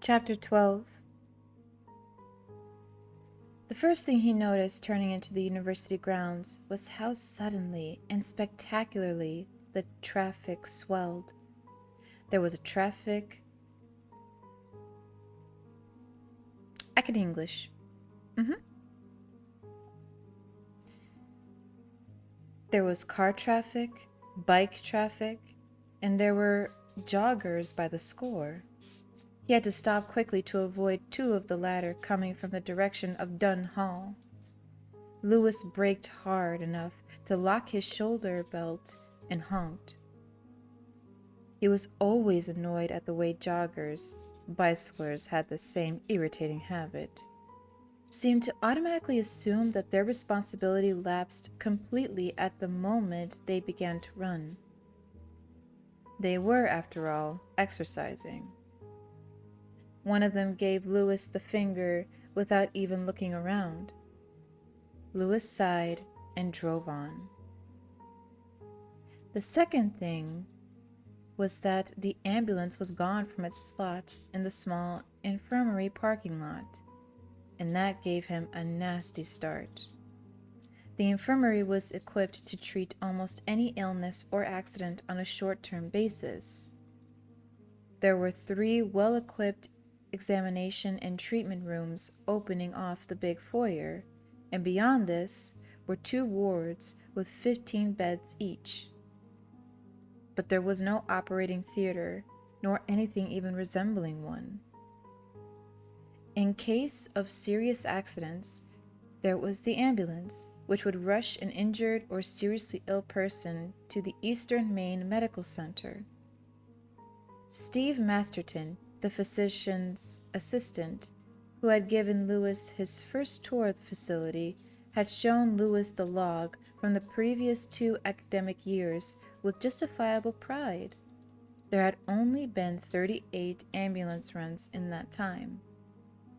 Chapter 12. The first thing he noticed turning into the university grounds was how suddenly and spectacularly the traffic swelled. There was I can English. There was car traffic, bike traffic, and there were joggers by the score. He had to stop quickly to avoid two of the latter coming from the direction of Dunn Hall. Lewis braked hard enough to lock his shoulder belt and honked. He was always annoyed at the way bicyclers had the same irritating habit, seemed to automatically assume that their responsibility lapsed completely at the moment they began to run. They were, after all, exercising. One of them gave Lewis the finger without even looking around. Lewis sighed and drove on. The second thing was that the ambulance was gone from its slot in the small infirmary parking lot, and that gave him a nasty start. The infirmary was equipped to treat almost any illness or accident on a short-term basis. There were 3 well-equipped examination and treatment rooms opening off the big foyer, and beyond this were 2 wards with 15 beds each. But there was no operating theater, nor anything even resembling one. In case of serious accidents, there was the ambulance, which would rush an injured or seriously ill person to the Eastern Maine Medical Center. Steve Masterton, the physician's assistant, who had given Lewis his first tour of the facility, had shown Lewis the log from the previous 2 academic years with justifiable pride. There had only been 38 ambulance runs in that time.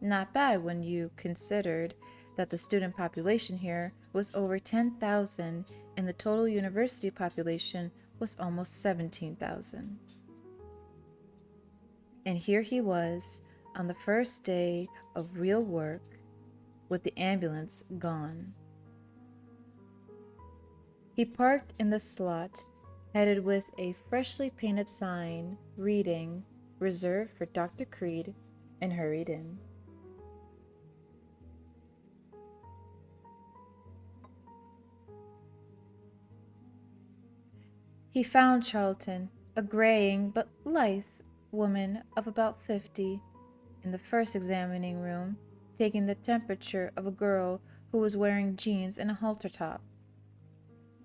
Not bad when you considered that the student population here was over 10,000 and the total university population was almost 17,000. And here he was on the first day of real work with the ambulance gone. He parked in the slot, headed with a freshly painted sign reading, "Reserved for Dr. Creed," and hurried in. He found Charlton, a graying but lithe woman of about 50, in the first examining room, taking the temperature of a girl who was wearing jeans and a halter top.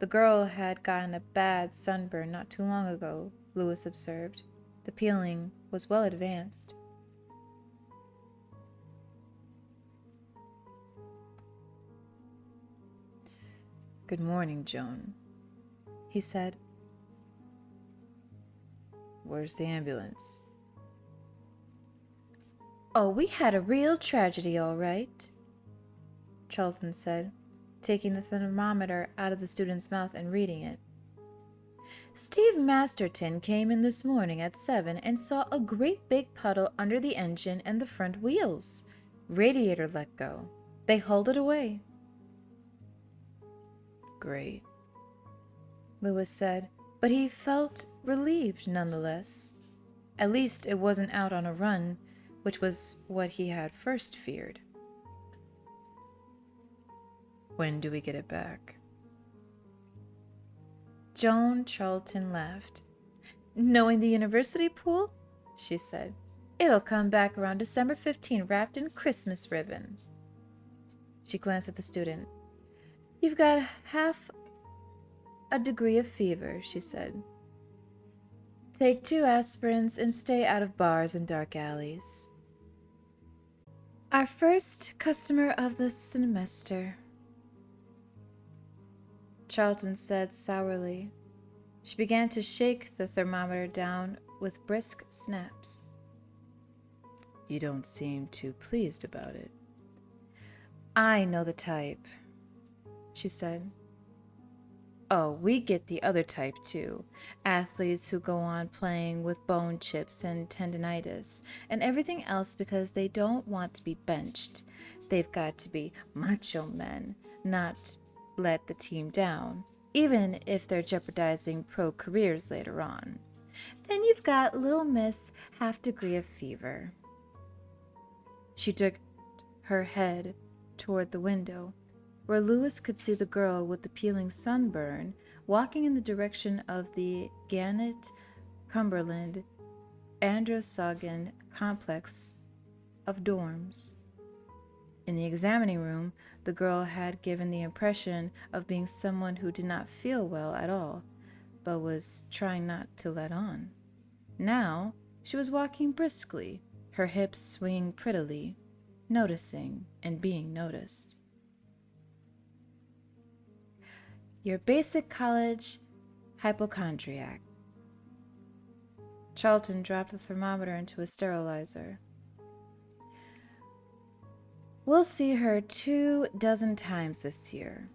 The girl had gotten a bad sunburn not too long ago, Lewis observed. The peeling was well advanced. "Good morning, Joan," he said. "Where's the ambulance?" "Oh, we had a real tragedy, all right," Charlton said, taking the thermometer out of the student's mouth and reading it. "Steve Masterton came in this morning at 7 and saw a great big puddle under the engine and the front wheels. Radiator let go. They hauled it away." "Great," Lewis said, but he felt relieved nonetheless. At least it wasn't out on a run, which was what he had first feared. "When do we get it back?" Joan Charlton laughed. "Knowing the university pool," she said, "it'll come back around December 15 wrapped in Christmas ribbon." She glanced at the student. "You've got half a degree of fever," she said. "Take 2 aspirins and stay out of bars and dark alleys." "Our first customer of the semester," Charlton said sourly. She began to shake the thermometer down with brisk snaps. "You don't seem too pleased about it." "I know the type," she said. Oh, we get the other type too. Athletes who go on playing with bone chips and tendinitis and everything else because they don't want to be benched. They've got to be macho men, not let the team down, even if they're jeopardizing pro careers later on. Then you've got little Miss Half Degree of Fever. She took her head toward the window, where Lewis could see the girl with the peeling sunburn walking in the direction of the 𝘕𝘦𝘢𝘕 complex of dorms. In the examining room, the girl had given the impression of being someone who did not feel well at all, but was trying not to let on. Now she was walking briskly, her hips swinging prettily, noticing and being noticed. Your basic college hypochondriac. Charlton dropped the thermometer into a sterilizer. We'll see her 24 times this year.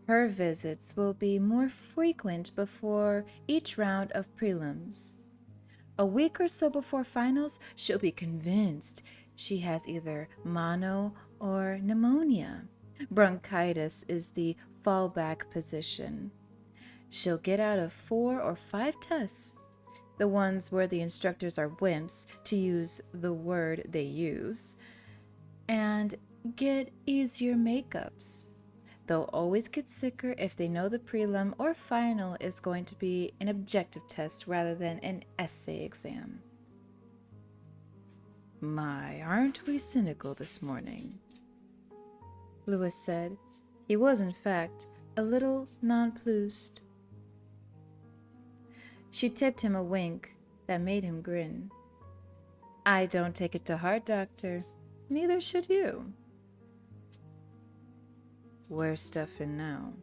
Her visits will be more frequent before each round of prelims. A week or so before finals, she'll be convinced she has either mono or pneumonia. Bronchitis is the fallback position. She'll get out of 4 or 5 tests, the ones where the instructors are wimps, to use the word they use, and get easier makeups. They'll always get sicker if they know the prelim or final is going to be an objective test rather than an essay exam. My, aren't we cynical this morning? Lewis said. He was, in fact, a little nonplussed. She tipped him a wink that made him grin. I don't take it to heart, Doctor. Neither should you. Where's Stefan now?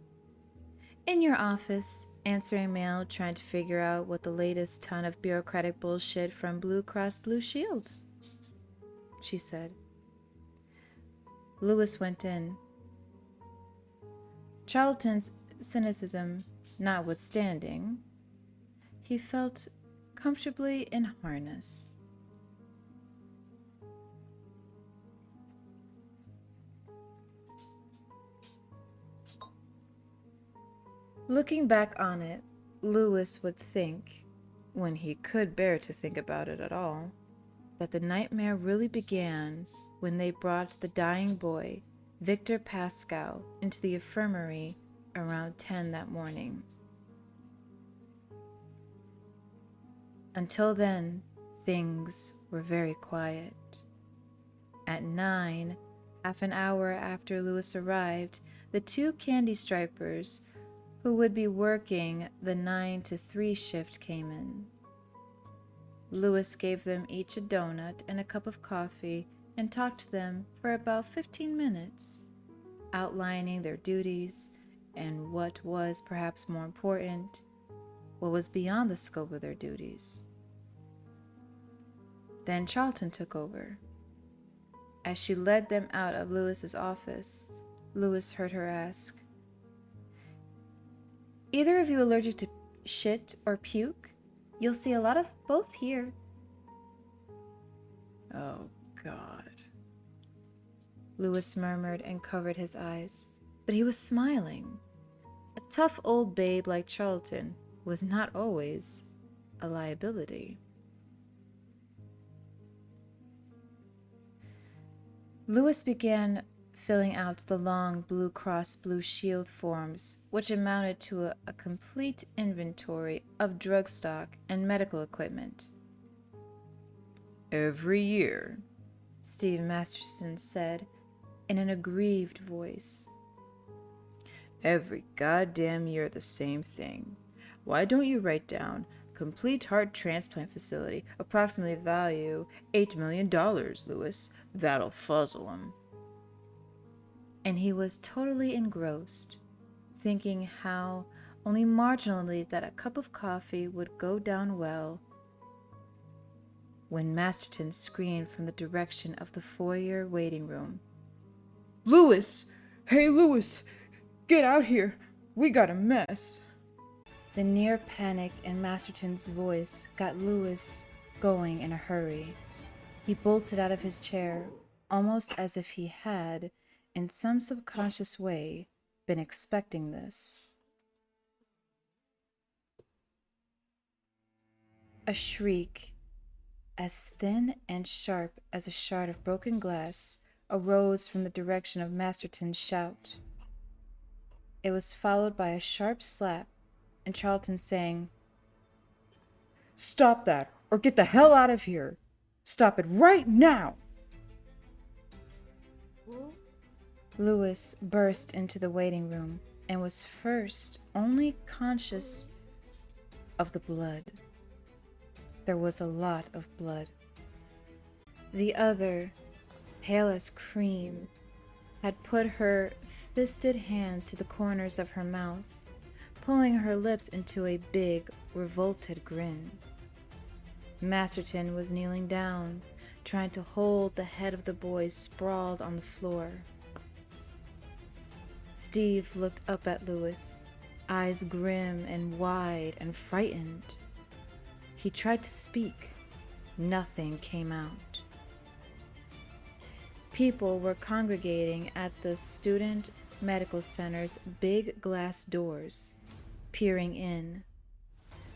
In your office, answering mail, trying to figure out what the latest ton of bureaucratic bullshit from Blue Cross Blue Shield, she said. Lewis went in. Charlton's cynicism notwithstanding, he felt comfortably in harness. Looking back on it, Lewis would think, when he could bear to think about it at all, that the nightmare really began when they brought the dying boy, Victor Pascal, into the infirmary around 10 that morning. Until then, things were very quiet. At 9, half an hour after Lewis arrived, the 2 candy stripers who would be working the 9 to 3 shift came in. Lewis gave them each a donut and a cup of coffee and talked to them for about 15 minutes, outlining their duties and what was perhaps more important, what was beyond the scope of their duties. Then Charlton took over. As she led them out of Lewis's office, Lewis heard her ask, Either of you allergic to shit or puke? You'll see a lot of both here. Oh, God. Lewis murmured and covered his eyes, but he was smiling. A tough old babe like Charlton was not always a liability. Lewis began filling out the long Blue Cross Blue Shield forms, which amounted to a complete inventory of drug stock and medical equipment. Every year, Steve Masterson said in an aggrieved voice. Every goddamn year the same thing. Why don't you write down complete heart transplant facility, approximately value $8 million, Lewis? That'll fuzzle 'em. And he was totally engrossed, thinking how only marginally that a cup of coffee would go down well, when Masterton screamed from the direction of the foyer waiting room. Lewis! Hey, Lewis! Get out here! We got a mess. The near panic in Masterton's voice got Lewis going in a hurry. He bolted out of his chair, almost as if he had, in some subconscious way, been expecting this. A shriek, as thin and sharp as a shard of broken glass, arose from the direction of Masterton's shout. It was followed by a sharp slap and Charlton saying, "Stop that, or get the hell out of here! Stop it right now!" Lewis burst into the waiting room and was first only conscious of the blood. There was a lot of blood. The other, pale as cream, had put her fisted hands to the corners of her mouth, pulling her lips into a big, revolted grin. Masterton was kneeling down, trying to hold the head of the boy sprawled on the floor. Steve looked up at Lewis, eyes grim and wide and frightened. He tried to speak. Nothing came out. People were congregating at the student medical center's big glass doors, peering in,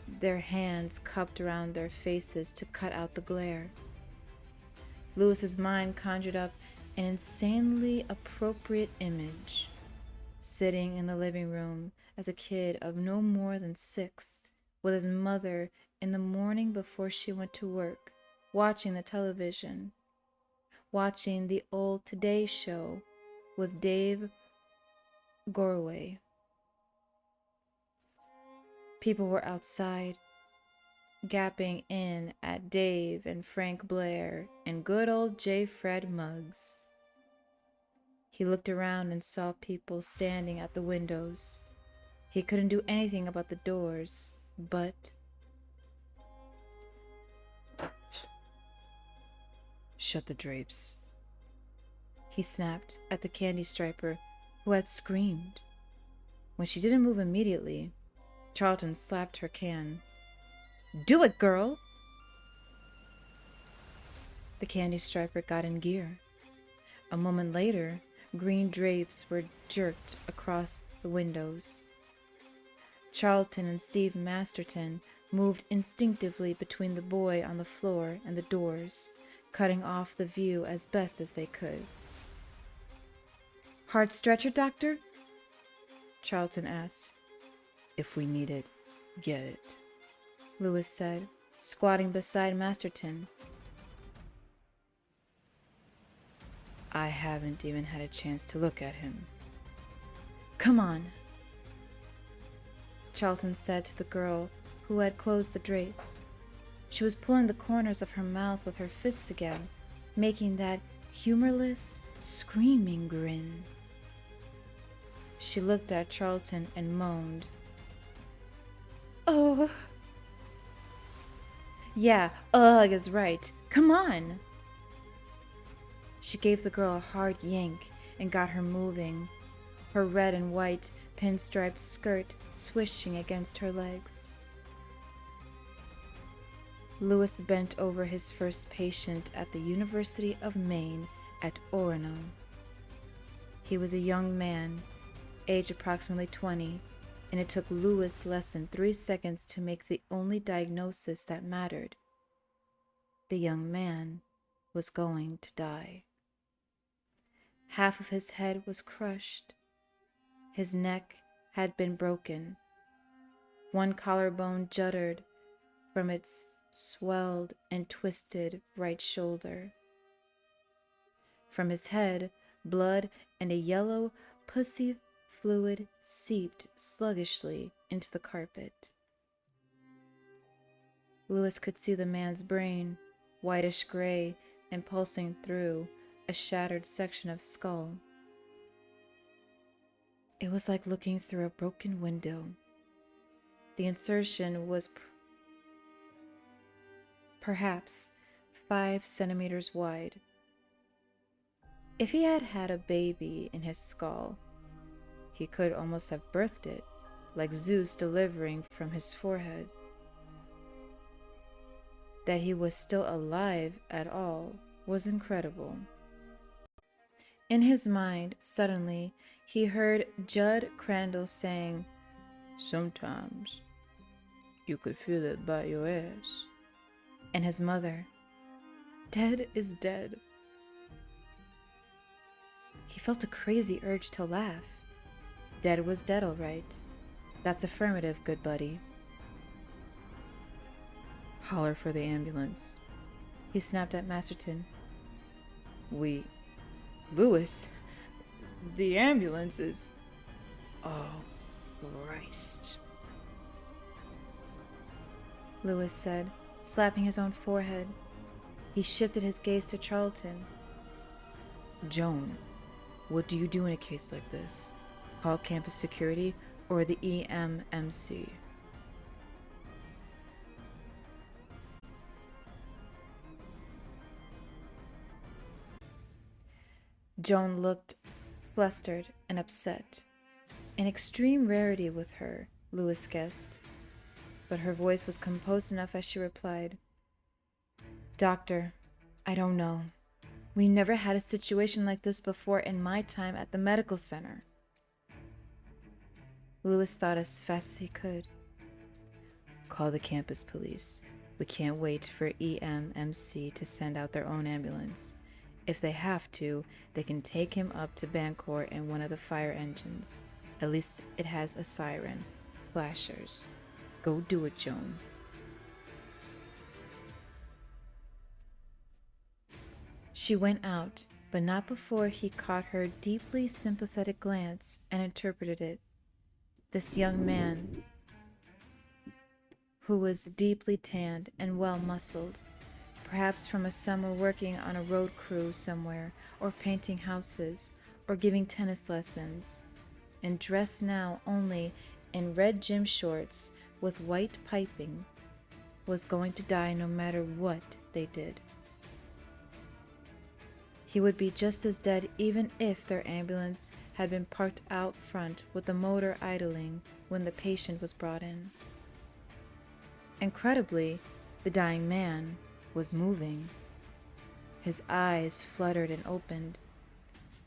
their hands cupped around their faces to cut out the glare. Lewis's mind conjured up an insanely appropriate image. Sitting in the living room as a kid of no more than 6, with his mother in the morning before she went to work, watching the television, watching the old Today Show with 𝘈𝘬𝘠𝘕. People were outside, gapping in at Dave and Frank Blair and good old J. Fred Muggs. He looked around and saw people standing at the windows. He couldn't do anything about the doors, but... "Shut the drapes," he snapped at the candy striper who had screamed. When she didn't move immediately, Charlton slapped her can. "Do it, girl!" The candy striper got in gear. A moment later, green drapes were jerked across the windows. Charlton and Steve Masterton moved instinctively between the boy on the floor and the doors, cutting off the view as best as they could. "Hard stretcher, doctor?" Charlton asked. "If we need it, get it," Lewis said, squatting beside Masterton. "I haven't even had a chance to look at him." "Come on," Charlton said to the girl who had closed the drapes. She was pulling the corners of her mouth with her fists again, making that humorless, screaming grin. She looked at Charlton and moaned. "Oh." "Yeah, ugh is right. Come on." She gave the girl a hard yank and got her moving, her red and white pinstriped skirt swishing against her legs. Lewis bent over his first patient at the University of Maine at Orono. He was a young man, age approximately 20, and it took Lewis less than 3 seconds to make the only diagnosis that mattered. The young man was going to die. Half of his head was crushed. His neck had been broken. One collarbone jutted from its swelled and twisted right shoulder. From his head, blood and a yellow pussy fluid seeped sluggishly into the carpet. Lewis could see the man's brain, whitish gray and pulsing through a shattered section of skull. It was like looking through a broken window. The insertion was perhaps 5 centimeters wide. If he had had a baby in his skull, He could almost have birthed it, like Zeus delivering from his forehead. That he was still alive at all was incredible. In his mind, suddenly, he heard Judd Crandall saying, "Sometimes you could feel it by your ears." And his mother, "Dead is dead." He felt a crazy urge to laugh. Dead was dead, all right. That's affirmative, good buddy. "Holler for the ambulance," he snapped at Masterton. Lewis, the ambulance is... Oh, Christ," Lewis said, slapping his own forehead. He shifted his gaze to Charlton. "Joan, what do you do in a case like this? Call campus security or the EMMC?" Joan looked flustered and upset. An extreme rarity with her, Lewis guessed. But her voice was composed enough as she replied, "Doctor, I don't know. We never had a situation like this before in my time at the medical center." Lewis thought as fast as he could. "Call the campus police. We can't wait for EMMC to send out their own ambulance. If they have to, they can take him up to Bancourt in one of the fire engines. At least it has a siren, flashers. Go do it, Joan." She went out, but not before he caught her deeply sympathetic glance and interpreted it. This young man, who was deeply tanned and well-muscled, perhaps from a summer working on a road crew somewhere, or painting houses, or giving tennis lessons, and dressed now only in red gym shorts with white piping, was going to die no matter what they did. He would be just as dead even if their ambulance had been parked out front with the motor idling when the patient was brought in. Incredibly, the dying man was moving. His eyes fluttered and opened.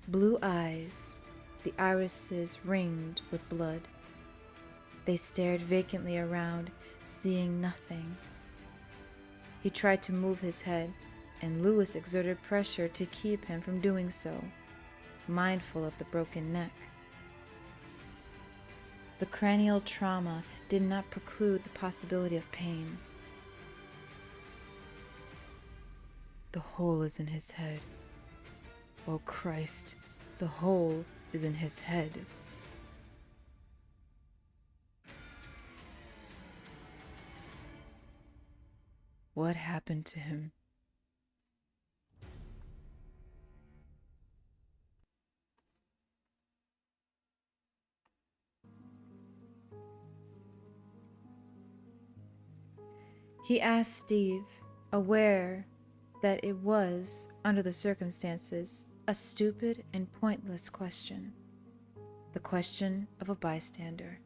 Blue eyes, the irises ringed with blood. They stared vacantly around, seeing nothing. He tried to move his head, and Lewis exerted pressure to keep him from doing so, mindful of the broken neck. The cranial trauma did not preclude the possibility of pain. "The hole is in his head. Oh Christ, the hole is in his head." What happened to him? He asked Steve, aware that it was, under the circumstances, a stupid and pointless question. The question of a bystander.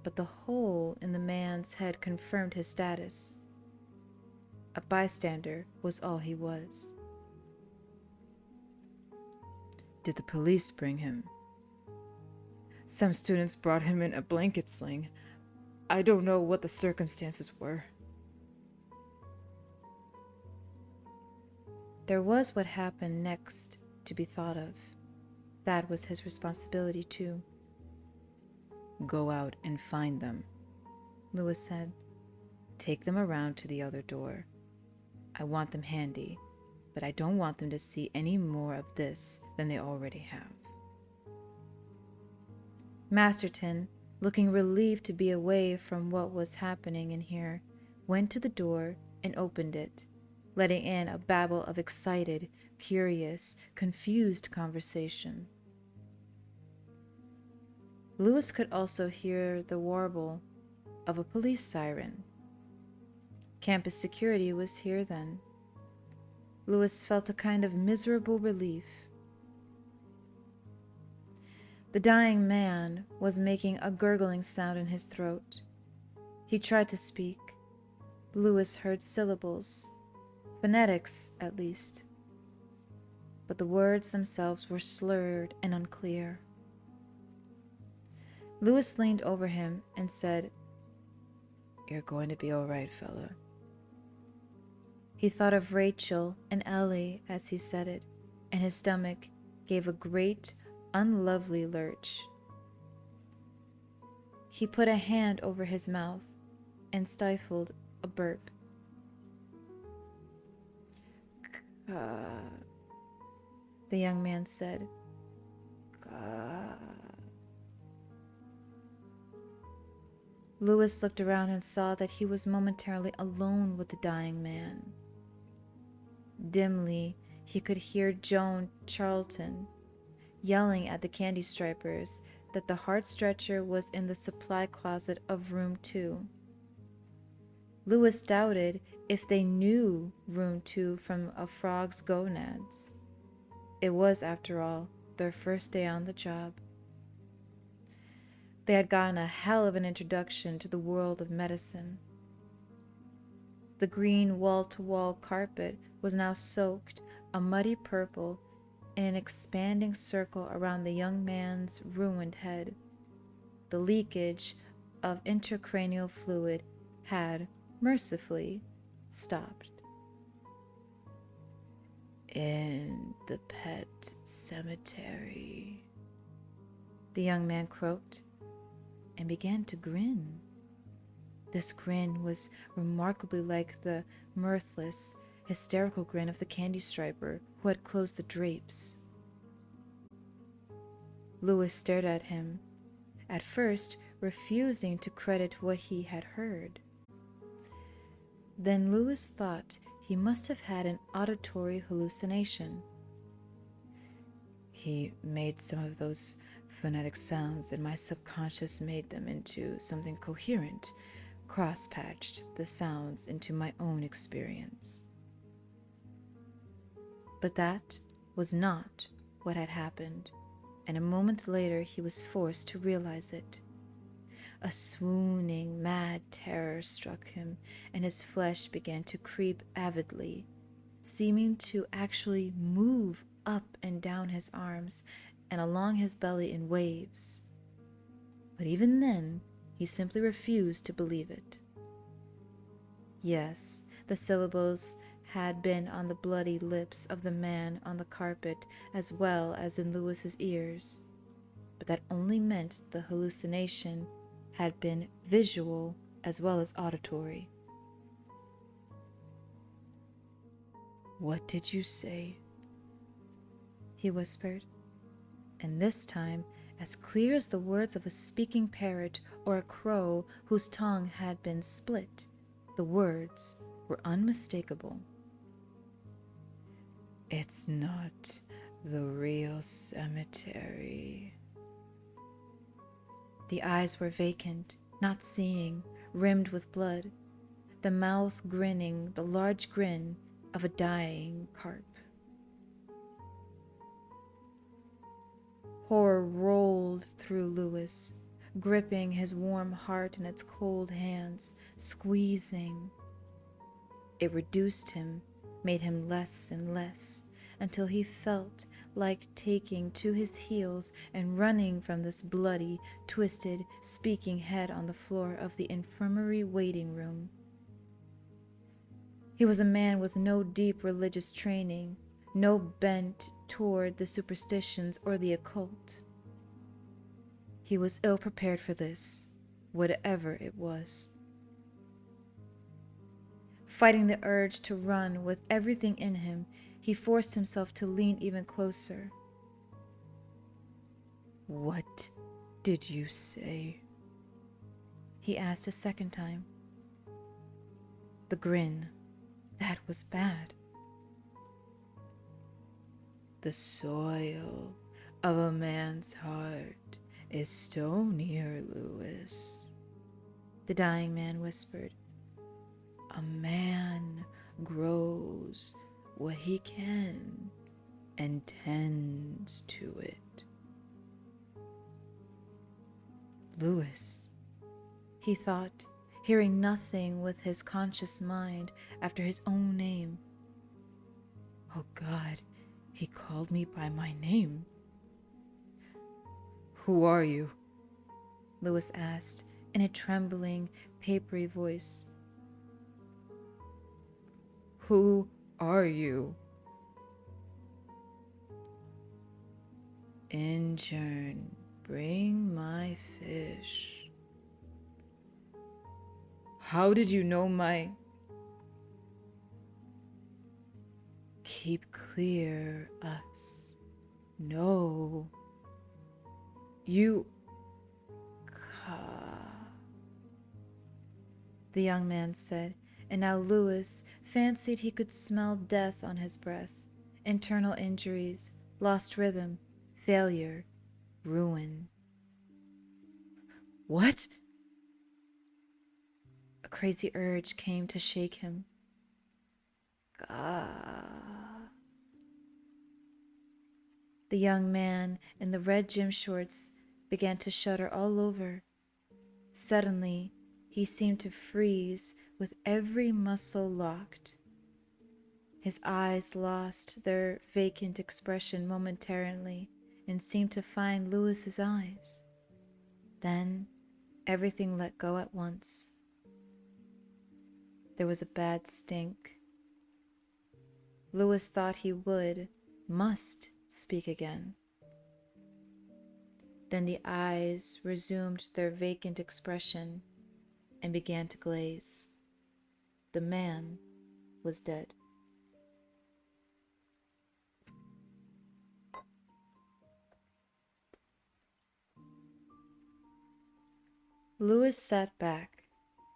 But the hole in the man's head confirmed his status. A bystander was all he was. "Did the police bring him?" "Some students brought him in a blanket sling. I don't know what the circumstances were." There was what happened next to be thought of. That was his responsibility too. "Go out and find them," Lewis said. "Take them around to the other door. I want them handy, but I don't want them to see any more of this than they already have." Masterton, looking relieved to be away from what was happening in here, went to the door and opened it, letting in a babble of excited, curious, confused conversation. Lewis could also hear the warble of a police siren. Campus security was here then. Lewis felt a kind of miserable relief. The dying man was making a gurgling sound in his throat. He tried to speak. Louis heard syllables, phonetics at least, but the words themselves were slurred and unclear. Louis leaned over him and said, "You're going to be all right, fella." He thought of Rachel and Ellie as he said it, and his stomach gave a great, unlovely lurch. He put a hand over his mouth and stifled a burp. The young man said, Louis looked around and saw that he was momentarily alone with the dying man. Dimly, he could hear Joan Charlton yelling at the candy stripers that the heart stretcher was in the supply closet of room 2. Louis doubted if they knew room 2 from a frog's gonads. It was, after all, their first day on the job. They had gotten a hell of an introduction to the world of medicine. The green wall-to-wall carpet was now soaked a muddy purple in an expanding circle around the young man's ruined head. The leakage of intracranial fluid had, mercifully, stopped. "In the pet cemetery," the young man croaked and began to grin. This grin was remarkably like the mirthless, hysterical grin of the candy striper who had closed the drapes. Louis stared at him, at first refusing to credit what he had heard. Then Louis thought he must have had an auditory hallucination. "He made some of those phonetic sounds, and my subconscious made them into something coherent, cross-patched the sounds into my own experience." But that was not what had happened, and a moment later he was forced to realize it. A swooning, mad terror struck him, and his flesh began to creep avidly, seeming to actually move up and down his arms and along his belly in waves. But even then, he simply refused to believe it. Yes, the syllables had been on the bloody lips of the man on the carpet as well as in Louis's ears, but that only meant the hallucination had been visual as well as auditory. "What did you say?" he whispered, and this time as clear as the words of a speaking parrot or a crow whose tongue had been split. The words were unmistakable. "It's not the real cemetery." The eyes were vacant, not seeing, rimmed with blood, the mouth grinning the large grin of a dying carp. Horror rolled through Louis, gripping his warm heart in its cold hands, squeezing. It reduced him, made him less and less, until he felt like taking to his heels and running from this bloody, twisted, speaking head on the floor of the infirmary waiting room. He was a man with no deep religious training, no bent toward the superstitions or the occult. He was ill prepared for this, whatever it was. Fighting the urge to run with everything in him, he forced himself to lean even closer. "What did you say?" he asked a second time. The grin, that was bad. "The soil of a man's heart is stonier, Louis," the dying man whispered. "A man grows what he can and tends to it." Louis, he thought, hearing nothing with his conscious mind after his own name. Oh God, he called me by my name. Who are you? Louis asked in a trembling, papery voice. Who are you? Injun, bring my fish. How did you know my... Keep clear us. No. You... The young man said, and now Louis fancied he could smell death on his breath, internal injuries, lost rhythm, failure, ruin. What? A crazy urge came to shake him. Gah. The young man in the red gym shorts began to shudder all over. Suddenly, he seemed to freeze with every muscle locked. His eyes lost their vacant expression momentarily and seemed to find Louis's eyes. Then everything let go at once. There was a bad stink. Louis thought he must speak again. Then the eyes resumed their vacant expression and began to glaze. The man was dead. Louis sat back,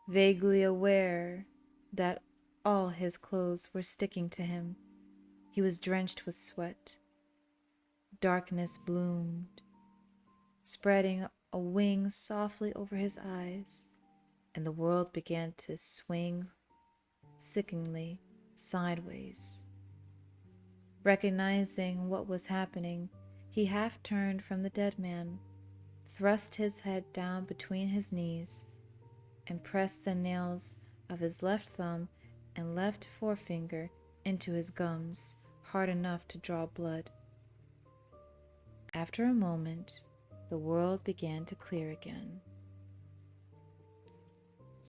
vaguely aware that all his clothes were sticking to him. He was drenched with sweat. Darkness bloomed, spreading a wing softly over his eyes, and the world began to swing sickeningly sideways. Recognizing what was happening, he half turned from the dead man, thrust his head down between his knees, and pressed the nails of his left thumb and left forefinger into his gums hard enough to draw blood. After a moment, the world began to clear again.